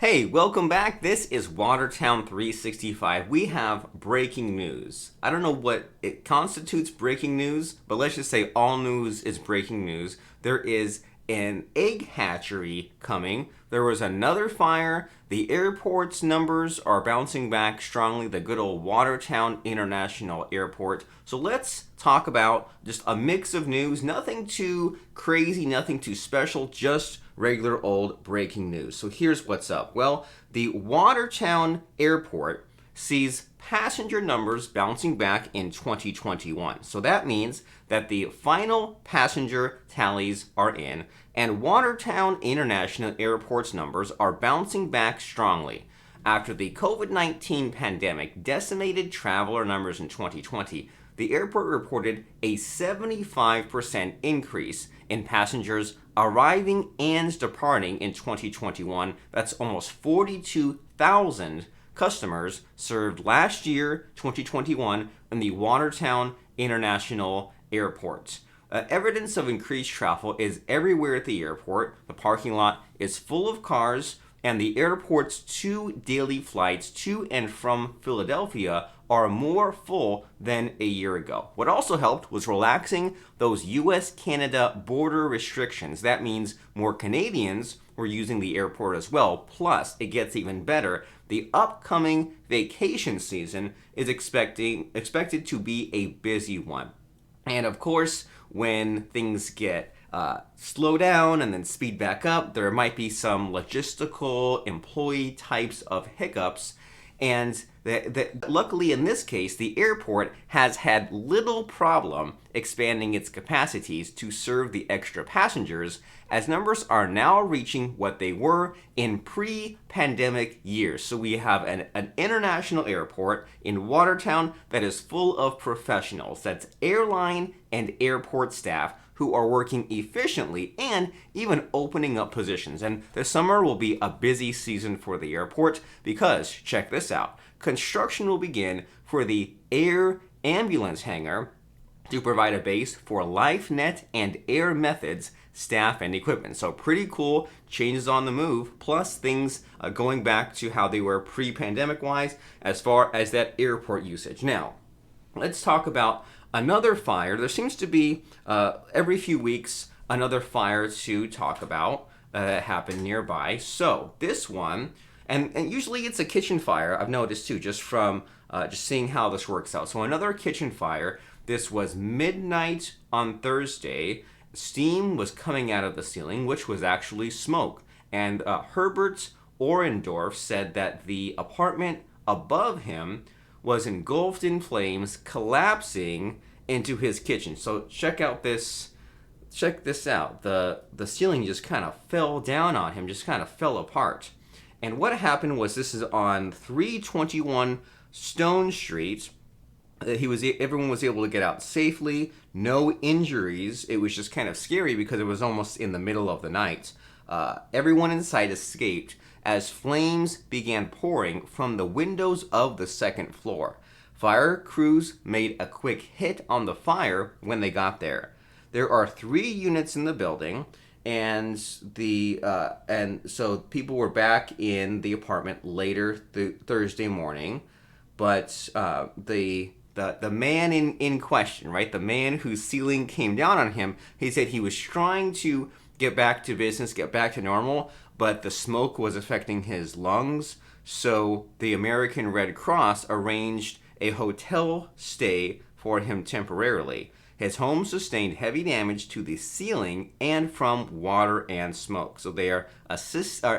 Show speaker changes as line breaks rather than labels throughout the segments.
Hey, welcome back. This is Watertown 365. We have breaking news. I don't know what it constitutes breaking news, but let's just say all news is breaking news. There is an egg hatchery coming. There was another fire. The airport's numbers are bouncing back strongly, the good old Watertown International Airport. So let's talk about just a mix of news. Nothing too crazy, nothing too special, just regular old breaking news. So here's what's up. Well, the Watertown Airport sees passenger numbers bouncing back in 2021. So that means that the final passenger tallies are in, and Watertown International Airport's numbers are bouncing back strongly. After the COVID-19 pandemic decimated traveler numbers in 2020, the airport reported a 75% increase in passengers arriving and departing in 2021. That's almost 42,000 customers served last year, 2021, in the Watertown International Airport. Evidence of increased travel is everywhere at the airport. The parking lot is full of cars, and the airport's 2 daily flights to and from Philadelphia are more full than a year ago. What also helped was relaxing those US-Canada border restrictions. That means more Canadians were using the airport as well. Plus, it gets even better. The upcoming vacation season is expected to be a busy one. And of course, when things get slow down and then speed back up, there might be some logistical employee types of hiccups. And luckily in this case, the airport has had little problem expanding its capacities to serve the extra passengers, as numbers are now reaching what they were in pre-pandemic years. So we have an international airport in Watertown that is full of professionals. That's airline and airport staff who are working efficiently and even opening up positions. And this summer will be a busy season for the airport because, check this out, construction will begin for the air ambulance hangar to provide a base for LifeNet and Air Methods staff and equipment. So pretty cool changes on the move, plus things going back to how they were pre-pandemic wise as far as that airport usage. Now, let's talk about another fire. There seems to be every few weeks another fire to talk about that happened nearby. So this one, and usually it's a kitchen fire, I've noticed too, just from just seeing how this works out. So another kitchen fire. This was midnight on Thursday. Steam was coming out of the ceiling, which was actually smoke. And Herbert Orendorf said that the apartment above him was engulfed in flames, collapsing into his kitchen. So check this out. The ceiling just kind of fell down on him, just kind of fell apart. And what happened was, this is on 321 Stone Street. Everyone was able to get out safely, no injuries. It was just kind of scary because it was almost in the middle of the night. Everyone inside escaped as flames began pouring from the windows of the second floor. Fire crews made a quick hit on the fire when they got there. There are 3 units in the building, and so people were back in the apartment later Thursday morning, but the man in question, right, the man whose ceiling came down on him, he said he was trying to get back to business, get back to normal, but the smoke was affecting his lungs. So the American Red Cross arranged a hotel stay for him temporarily. His home sustained heavy damage to the ceiling and from water and smoke. So they are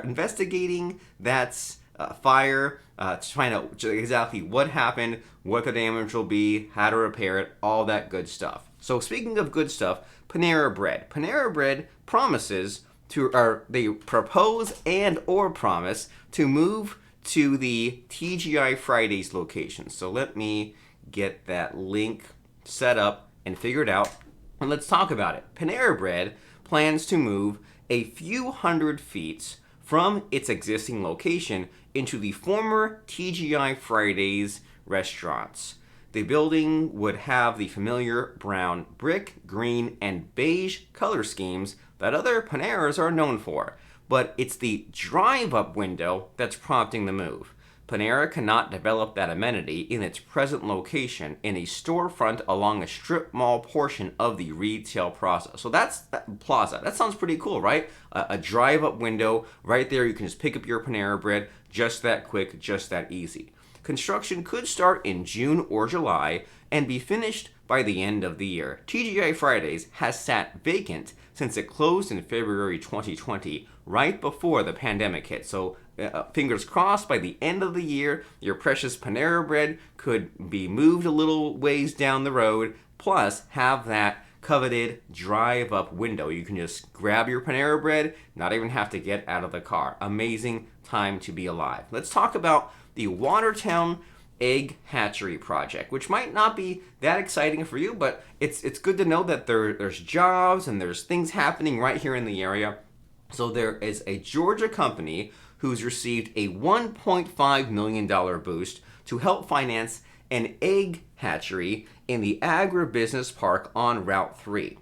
investigating that fire, to find out exactly what happened, what the damage will be, how to repair it, all that good stuff. So speaking of good stuff, Panera Bread. Panera Bread they propose and or promise to move to the TGI Fridays location. So let me get that link set up and figured out, and let's talk about it. Panera Bread plans to move a few hundred feet from its existing location into the former TGI Fridays restaurants. The building would have the familiar brown brick, green, and beige color schemes that other Paneras are known for. but it's the drive-up window that's prompting the move. Panera cannot develop that amenity in its present location in a storefront along a strip mall portion of the retail plaza. So that's plaza. That sounds pretty cool, right? A drive-up window right there. You can just pick up your Panera Bread just that quick, just that easy. Construction could start in June or July and be finished by the end of the year. TGI Fridays has sat vacant since it closed in February 2020, right before the pandemic hit. So fingers crossed, by the end of the year, your precious Panera Bread could be moved a little ways down the road, plus have that coveted drive-up window. You can just grab your Panera Bread, not even have to get out of the car. Amazing time to be alive. Let's talk about the Watertown Egg Hatchery project, which might not be that exciting for you, but it's good to know that there's jobs and there's things happening right here in the area. So there is a Georgia company who's received a $1.5 million boost to help finance an egg hatchery in the agribusiness park on Route 3.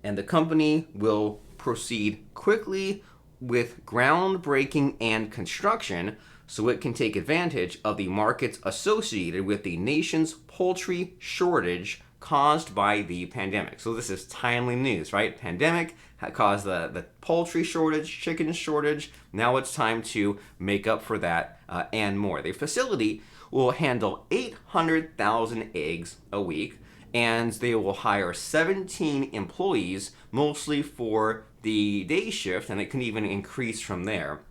And the company will proceed quickly with groundbreaking and construction so it can take advantage of the markets associated with the nation's poultry shortage caused by the pandemic. So this is timely news, right? Pandemic caused the poultry shortage, chicken shortage. Now it's time to make up for that and more. The facility will handle 800,000 eggs a week, and they will hire 17 employees, mostly for the day shift, and it can even increase from there.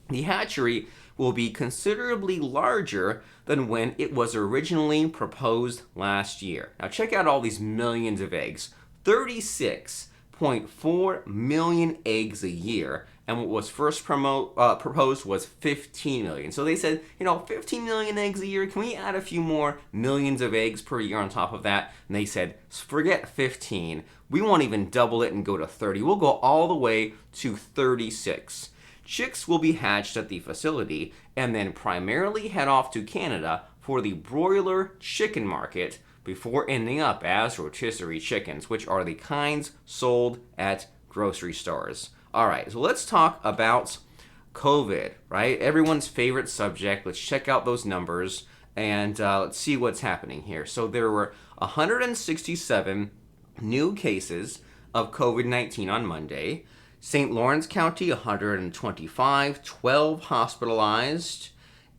The hatchery will be considerably larger than when it was originally proposed last year. Now check out all these millions of eggs. 36.4 million eggs a year, and what was first proposed was 15 million. So they said, 15 million eggs a year, can we add a few more millions of eggs per year on top of that? And they said, forget 15, we won't even double it and go to 30. We'll go all the way to 36. Chicks will be hatched at the facility and then primarily head off to Canada for the broiler chicken market before ending up as rotisserie chickens, which are the kinds sold at grocery stores. All right, so let's talk about COVID, right? Everyone's favorite subject. Let's check out those numbers and let's see what's happening here. So there were 167 new cases of COVID-19 on Monday. St. Lawrence County, 125, 12 hospitalized,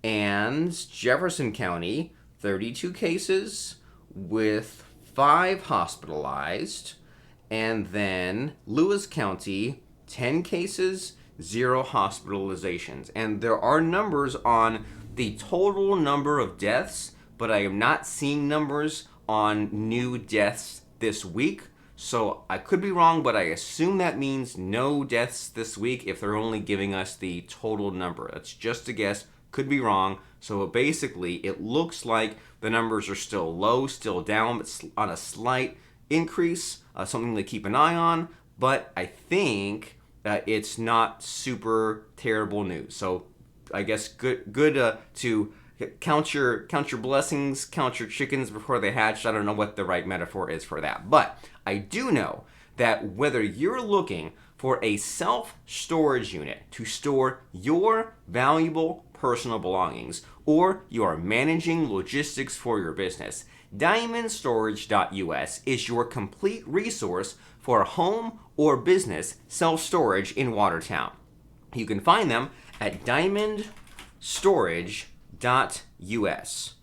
and Jefferson County, 32 cases with 5 hospitalized, and then Lewis County, 10 cases, 0 hospitalizations. And there are numbers on the total number of deaths, but I am not seeing numbers on new deaths this week. So I could be wrong, but I assume that means no deaths this week if they're only giving us the total number. That's just a guess, could be wrong. So basically, it looks like the numbers are still low, still down, but on a slight increase, something to keep an eye on. But I think it's not super terrible news. So I guess good to count your blessings, count your chickens before they hatch. I don't know what the right metaphor is for that. But I do know that whether you're looking for a self-storage unit to store your valuable personal belongings or you are managing logistics for your business, DiamondStorage.us is your complete resource for home or business self-storage in Watertown. You can find them at DiamondStorage.us.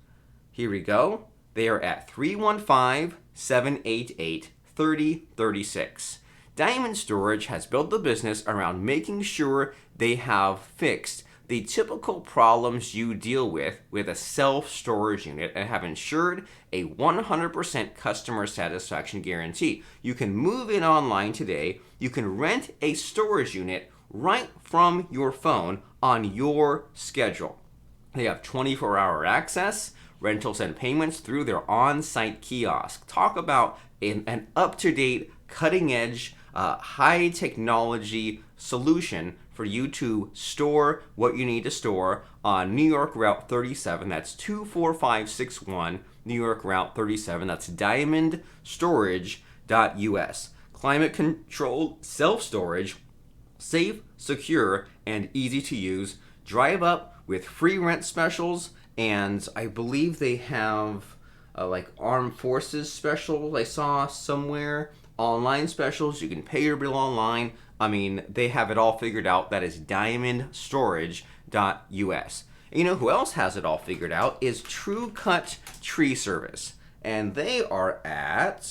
Here we go. They are at 315-788-3036. Diamond Storage has built the business around making sure they have fixed the typical problems you deal with a self-storage unit and have ensured a 100% customer satisfaction guarantee. You can move in online today. You can rent a storage unit right from your phone on your schedule. They have 24-hour access, rentals and payments through their on-site kiosk. Talk about an up-to-date, cutting-edge, high-technology solution for you to store what you need to store on New York Route 37. That's 24561 New York Route 37. That's DiamondStorage.us. Climate-controlled self-storage Safe, secure, and easy to use. Drive up with free rent specials, and I believe they have like armed forces special I saw somewhere. Online specials, you can pay your bill online. I mean, they have it all figured out. That is diamondstorage.us. And you know who else has it all figured out is True Cut Tree Service. And they are at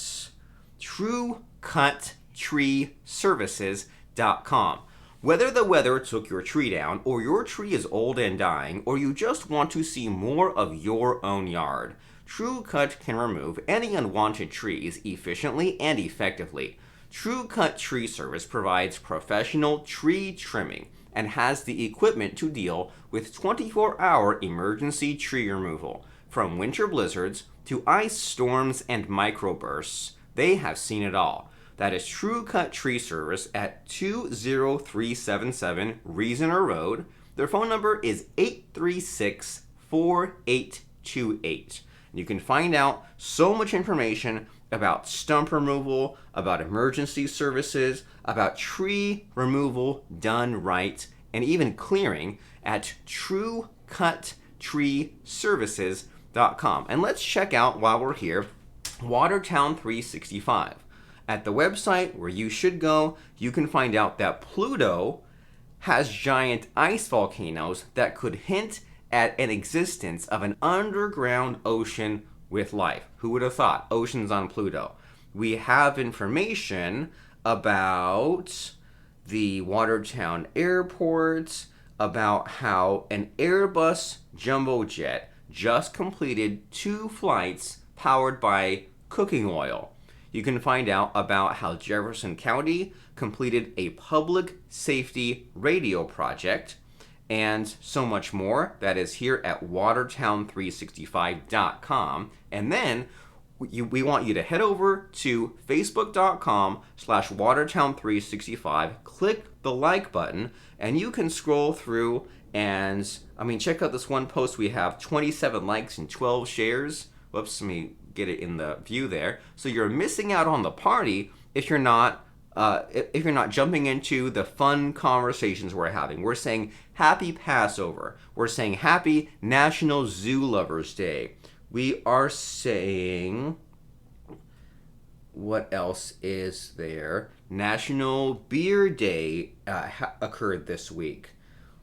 truecuttreeservices.com. Whether the weather took your tree down, or your tree is old and dying, or you just want to see more of your own yard, True Cut can remove any unwanted trees efficiently and effectively. True Cut Tree Service provides professional tree trimming and has the equipment to deal with 24-hour emergency tree removal. From winter blizzards to ice storms and microbursts, they have seen it all. That is True Cut Tree Service at 20377 Reasoner Road. Their phone number is 836-4828. You can find out so much information about stump removal, about emergency services, about tree removal done right, and even clearing at truecuttreeservices.com. And let's check out, while we're here, Watertown 365. At the website where you should go, you can find out that Pluto has giant ice volcanoes that could hint at an existence of an underground ocean with life. Who would have thought? Oceans on Pluto. We have information about the Watertown Airport, about how an Airbus jumbo jet just completed 2 flights powered by cooking oil. You can find out about how Jefferson County completed a public safety radio project, and so much more. That is here at watertown365.com. And then we want you to head over to facebook.com/watertown365, click the like button, and you can scroll through and, check out this one post. We have 27 likes and 12 shares. Whoops, let me get it in the view there. So you're missing out on the party if you're not jumping into the fun conversations we're having. We're saying Happy Passover. We're saying Happy National Zoo Lovers Day. We are saying, what else is there? National Beer Day occurred this week.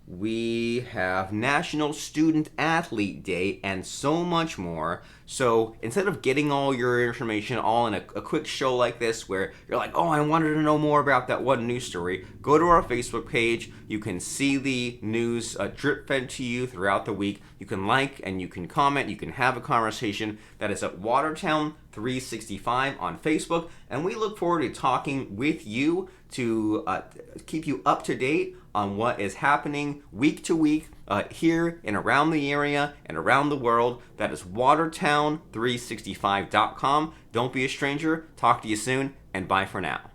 We have National Student Athlete Day and so much more. So instead of getting all your information all in a quick show like this where you're like, oh, I wanted to know more about that one news story, go to our Facebook page. You can see the news drip fed to you throughout the week. You can like and you can comment. You can have a conversation. That is at Watertown 365 on Facebook. And we look forward to talking with you to keep you up to date on what is happening week to week here and around the area and around the world. That is Watertown365.com. Don't be a stranger. Talk to you soon, and bye for now.